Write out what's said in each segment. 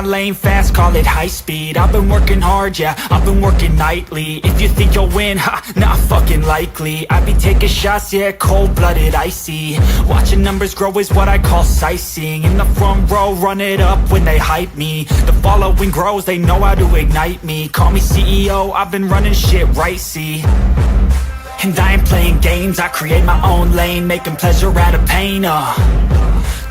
my lane fast, call it high speed. I've been working hard, yeah, I've been working nightly. If you think you'll win, ha, not fucking likely. I be taking shots, yeah, cold-blooded, icy. Watching numbers grow is what I call sightseeing. In the front row, run it up when they hype me. The following grows, they know how to ignite me. Call me CEO, I've been running shit right, see. And I ain't playing games, I create my own lane, making pleasure out of pain,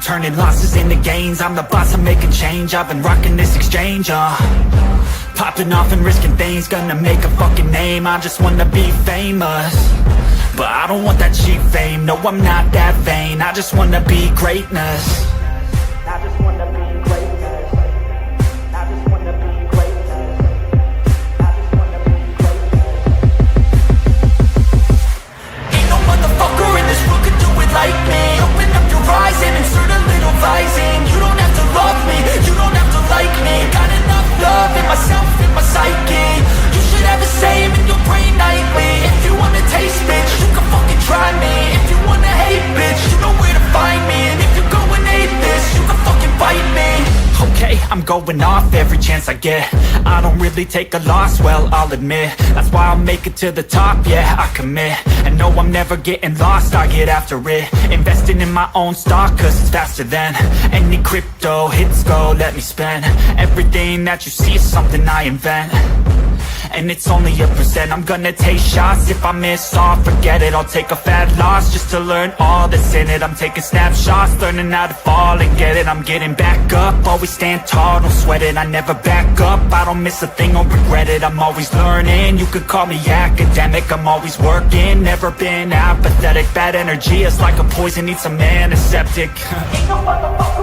turning losses into gains, I'm the boss, I'm making change. I've been rocking this exchange, popping off and risking things, gonna make a fucking name. I just wanna be famous, but I don't want that cheap fame. No, I'm not that vain, I just wanna be greatness. I just wanna be greatness. I just wanna be greatness. I just wanna be greatness. Ain't no motherfucker in this world could do it like me. Open up your eyes and insert a little visine. You don't have to love me, you don't have to like me. Got enough love in myself, in my psyche. You should have the same in your brain nightly. If you wanna taste, bitch, you can fucking try me. If you wanna hate, bitch, you know where to find me. And if you're going hate this, you can fucking bite me. Okay, I'm going off every chance I get. I don't really take a loss, well, I'll admit. That's why I'll make it to the top, yeah, I commit. And no, I'm never getting lost, I get after it. Investing in my own stock, cause it's faster than any crypto hits go, let me spend. Everything that you see is something I invent, and it's only a percent. I'm gonna take shots, if I miss all, forget it. I'll take a fat loss just to learn all that's in it. I'm taking snapshots, learning how to fall and get it. I'm getting back up, always stand tall, don't sweat it. I never back up, I don't miss a thing or regret it. I'm always learning, you could call me academic. I'm always working, never been apathetic. Bad energy is like a poison, needs some antiseptic. Ain't no motherfucker